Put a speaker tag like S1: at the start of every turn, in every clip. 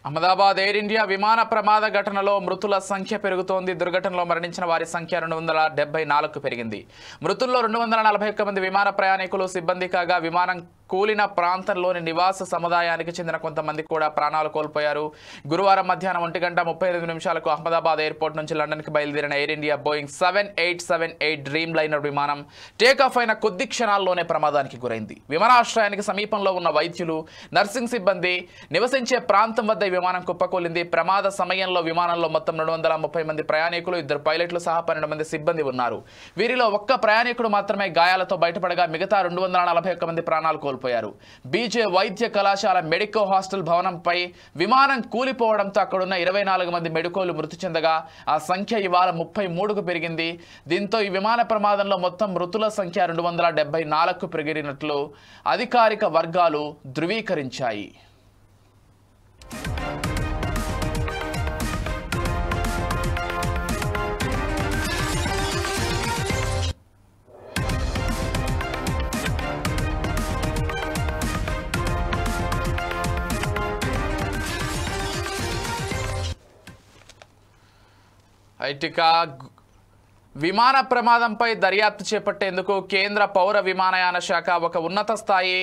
S1: Ahmedabad air India విమాన ప్రమాద ఘటనలో మృతుల సంఖ్య పెరుగుతోంది. దుర్ఘటనలో మరణించిన వారి సంఖ్య 274కు పెరిగింది. మృతుల్లో 241 మంది విమాన ప్రయాణికులు, సిబ్బంది కాగా విమానం కూలిన ప్రాంతంలోని నివాస సముదాయానికి చెందిన కొంతమంది కూడా ప్రాణాలు కోల్పోయారు. గురువారం మధ్యాహ్నం 1:38 అహ్మదాబాద్ ఎయిర్పోర్ట్ నుంచి లండన్కి బయలుదేరిన air India Boeing 7878 dream liner విమానం టేకాఫ్ అయిన కొద్ది క్షణాల్లోనే ప్రమాదానికి గురైంది. విమానాశ్రయానికి సమీపంలో ఉన్న వైద్యులు, నర్సింగ్ సిబ్బంది నివసించే ప్రాంతం వద్ద విమానం కుప్పకూలింది. ప్రమాద సమయంలో విమానంలో మొత్తం 230 మంది ప్రయాణికులు, 2 పైలట్లు సహా 12 మంది సిబ్బంది ఉన్నారు. వీరిలో ఒక్క ప్రయాణికుడు మాత్రమే గాయాలతో బయటపడగా మిగతా 241 మంది ప్రాణాలు కోల్పోయారు. బీజే వైద్య కళాశాల మెడికో హాస్టల్ భవనంపై విమానం కూలిపోవడంతో అక్కడున్న 24 మంది మెడికోలు మృతి చెందగా ఆ సంఖ్య ఇవాళ 33కు పెరిగింది. దీంతో ఈ విమాన ప్రమాదంలో మొత్తం మృతుల సంఖ్య 274కు పెరిగినట్లు అధికారిక వర్గాలు ధృవీకరించాయి. ఐటికా విమాన ప్రమాదంపై దర్యాప్తు చేపట్టేందుకు కేంద్ర పౌర విమానయాన శాఖ ఒక ఉన్నత స్థాయి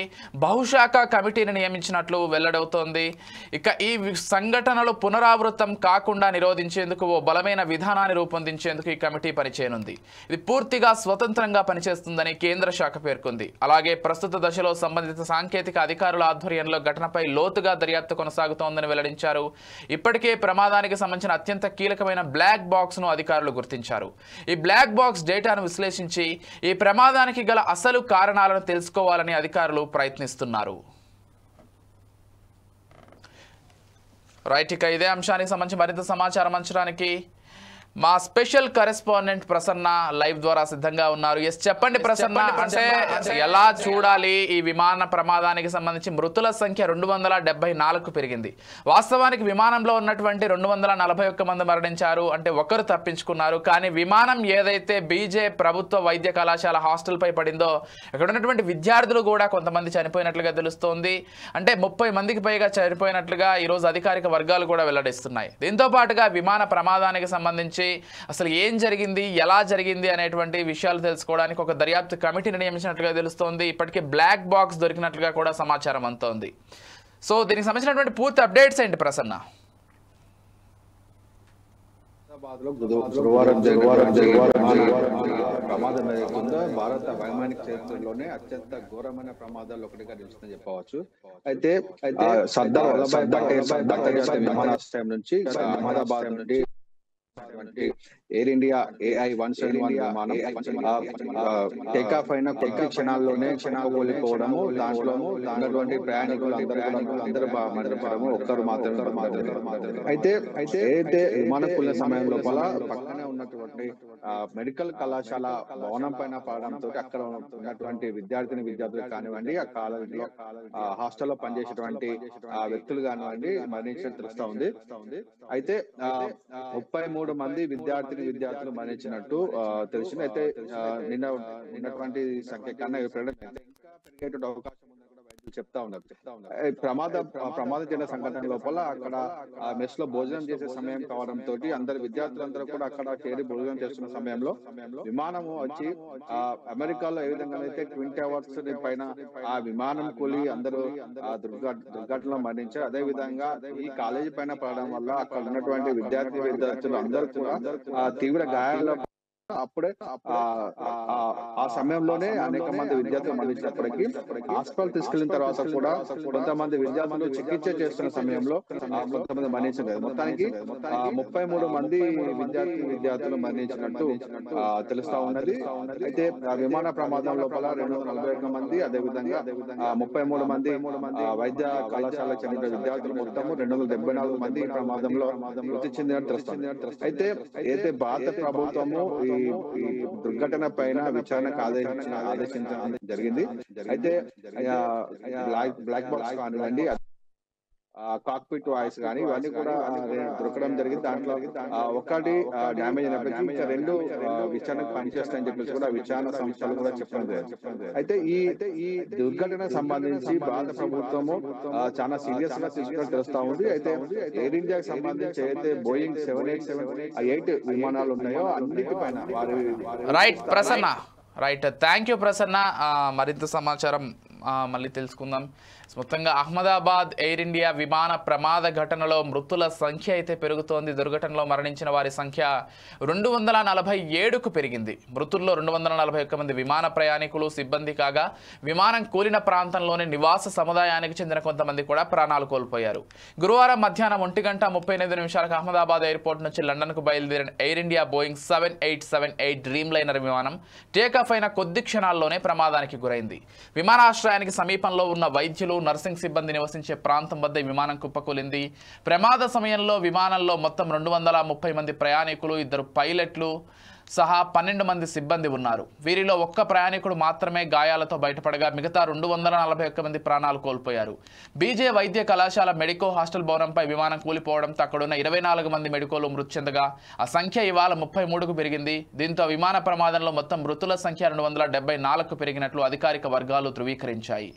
S1: బహుశాఖ కమిటీని నియమించినట్లు వెల్లడవుతోంది. ఇక ఈ సంఘటనలు పునరావృతం కాకుండా నిరోధించేందుకు ఓ బలమైన విధానాన్ని రూపొందించేందుకు ఈ కమిటీ పనిచేయనుంది. ఇది పూర్తిగా స్వతంత్రంగా పనిచేస్తుందని కేంద్ర శాఖ పేర్కొంది. అలాగే ప్రస్తుత దశలో సంబంధిత సాంకేతిక అధికారుల ఆధ్వర్యంలో ఘటనపై లోతుగా దర్యాప్తు కొనసాగుతోందని వెల్లడించారు. ఇప్పటికే ప్రమాదానికి సంబంధించిన అత్యంత కీలకమైన బ్లాక్ బాక్స్ను అధికారులు గుర్తించారు. ఈ బ్లాక్ బాక్స్ డేటాను విశ్లేషించి ఈ ప్రమాదానికి గల అసలు కారణాలను తెలుసుకోవాలని అధికారులు ప్రయత్నిస్తున్నారు. రైట్, ఇక ఇదే అంశానికి సంబంధించి మరింత సమాచారం అంచడానికి మా స్పెషల్ కరెస్పాండెంట్ ప్రసన్న లైవ్ ద్వారా సిద్ధంగా ఉన్నారు. ఎస్, చెప్పండి ప్రసన్న, అంటే ఎలా చూడాలి ఈ విమాన ప్రమాదానికి సంబంధించి మృతుల సంఖ్య 274కు పెరిగింది. వాస్తవానికి విమానంలో ఉన్నటువంటి 241 మంది మరణించారు, అంటే ఒకరు తప్పించుకున్నారు. కానీ విమానం ఏదైతే బీజే ప్రభుత్వ వైద్య కళాశాల హాస్టల్ పై పడిందో అక్కడ ఉన్నటువంటి విద్యార్థులు కూడా కొంతమంది చనిపోయినట్లుగా తెలుస్తోంది. అంటే 30 మందికి పైగా చనిపోయినట్లుగా ఈరోజు అధికారిక వర్గాలు కూడా వెల్లడిస్తున్నాయి. దీంతో పాటుగా విమాన ప్రమాదానికి సంబంధించి అసలు ఏం జరిగింది, ఎలా జరిగింది అనేటువంటి విషయాలు తెలుసుకోవడానికి ఒక దర్యాప్తు కమిటీని నియమించినట్లుగా తెలుస్తోంది. ఇప్పటికే బ్లాక్ బాక్స్ దొరికినట్లుగా కూడా సమాచారం అందుతోంది. సో దీనికి సంబంధించినటువంటి పూర్తి అప్డేట్స్ ఏంటి ప్రసన్న?
S2: ప్రమాదం ఏదైతుందో భారత వైమానిక చరిత్రలోనే అత్యంత ఘోరమైన ప్రమాదాలు ఒకటిగా నిలుస్తుందని చెప్పవచ్చు. అయితే సర్దార్ వల్లభాయ్ పటేల్ అంతర్జాతీయ విమానాశ్రయం నుంచి అహ్మదాబాద్ నుండి ఎయిర్ ఇండియా AI-171 విమానం టేకాఫ్ అయిన కొద్ది క్షణాల్లోనే కోల్పోవడము, దాంట్లో ఉన్నటువంటి ప్రయాణికులు అందరూ మరణించడము, ఒక్కరు మాత్రమే. అయితే విమానం కూలిన సమయం లోపల పక్కనే ఉన్నటువంటి మెడికల్ కళాశాల భవనం పైన పడడంతో అక్కడ ఉన్నటువంటి విద్యార్థులు కానివ్వండి, ఆ కాలేజీలో హాస్టల్లో పనిచేసేటువంటి వ్యక్తులు కానివ్వండి మరణించినట్టు తెలుస్తా ఉంది. అయితే 33 మంది విద్యార్థులు మరణించినట్టు తెలిసింది. అయితే నిన్నటువంటి సంఖ్య కన్నా పెరిగేటువంటి అవకాశం చెప్తా ఉన్నారు. ప్రమాద చెందిన సంఘటన లోపల అక్కడ మెస్ లో భోజనం చేసే సమయం కావడంతో అందరు విద్యార్థులందరూ కూడా అక్కడ చేరి భోజనం చేస్తున్న సమయంలో విమానం వచ్చి అమెరికాలో ఏ విధంగా అయితే ట్విన్ టవర్స్ పైన ఆ విమానం కూలి అందరూ దుర్ఘటనలో మరణించారు. అదే విధంగా ఈ కాలేజీ పైన పడడం వల్ల అక్కడ ఉన్నటువంటి విద్యార్థులు అందరూ కూడా తీవ్ర గాయాల అప్పుడే ఆ సమయంలోనే అనేక మంది విద్యార్థులు మరణించినప్పటికీ హాస్పిటల్ తీసుకెళ్లిన తర్వాత కూడా కొంతమంది విద్యార్థులు చికిత్స చేస్తున్న సమయంలో కొంతమంది మరణించారు. మొత్తానికి 33 మంది విద్యార్థులు మరణించినట్టు తెలుస్తా ఉన్నది. అయితే విమాన ప్రమాదం లోపల 241 మంది, అదే విధంగా 33 మంది వైద్య కళాశాలకు చెందిన విద్యార్థులు మొత్తము 274 మంది ఈ ప్రమాదంలో మృతి చెందినట్టు తెలుస్తుంది. అయితే భారత ప్రభుత్వము ఈ దుర్ఘటన పైన విచారణకు ఆదేశించడం జరిగింది. అయితే బ్లాక్ బాక్స్ కానివ్వండి, కాక్పిట్ వాయిస్ కానీ ఇవన్నీ కూడా దొరకడం జరిగింది. దాంట్లో ఒకటి డ్యామేజ్ అయినప్పటికీ ఇంకా రెండు విచారణకు పనిచేస్తాయని చెప్పేసి కూడా విచారణ సంస్థలు కూడా చెప్పడం జరిగింది. అయితే ఈ దుర్ఘటనకు సంబంధించి భారత ప్రభుత్వము చాలా సీరియస్ గా తీసుకుని తెలుస్తా ఉంది. అయితే ఎయిర్ ఇండియాకి సంబంధించి అయితే బోయింగ్ 787-8 విమానాలు ఉన్నాయో అన్నిటిపైన వారి
S1: right Prasanna, right, thank you Prasanna. మరింత సమాచారం మళ్ళీ తెలుసుకుందాం. మొత్తంగా అహ్మదాబాద్ ఎయిర్ ఇండియా విమాన ప్రమాద ఘటనలో మృతుల సంఖ్య అయితే పెరుగుతోంది. దుర్ఘటనలో మరణించిన వారి సంఖ్య 247కు పెరిగింది. మృతుల్లో 241 మంది విమాన ప్రయాణికులు, సిబ్బంది కాగా విమానం కూలిన ప్రాంతంలోని నివాస సముదాయానికి చెందిన కొంతమంది కూడా ప్రాణాలు కోల్పోయారు. గురువారం మధ్యాహ్నం 1:38 అహ్మదాబాద్ ఎయిర్పోర్ట్ నుంచి లండన్కు బయలుదేరిన air India Boeing 7878 dream liner విమానం టేకాఫ్ అయిన కొద్ది క్షణాల్లోనే ప్రమాదానికి గురైంది. విమానాశ్రయానికి సమీపంలో ఉన్న వైద్యులు, నర్సింగ్ సిబ్బంది నివసించే ప్రాంతం వద్ద విమానం కుప్పకూలింది. ప్రమాద సమయంలో విమానంలో మొత్తం 230 మంది ప్రయాణికులు, 2 పైలట్లు సహా 12 మంది సిబ్బంది ఉన్నారు. వీరిలో ఒక్క ప్రయాణికుడు మాత్రమే గాయాలతో బయటపడగా మిగతా 241 మంది ప్రాణాలు కోల్పోయారు. బీజే వైద్య కళాశాల మెడికో హాస్టల్ భవనంపై విమానం కూలిపోవడంతో అక్కడున్న 24 మంది మెడికోలు మృతి చెందగా ఆ సంఖ్య ఇవాళ 33కు పెరిగింది. దీంతో విమాన ప్రమాదంలో మొత్తం మృతుల సంఖ్య 274కు పెరిగినట్లు అధికారిక వర్గాలు ధృవీకరించాయి.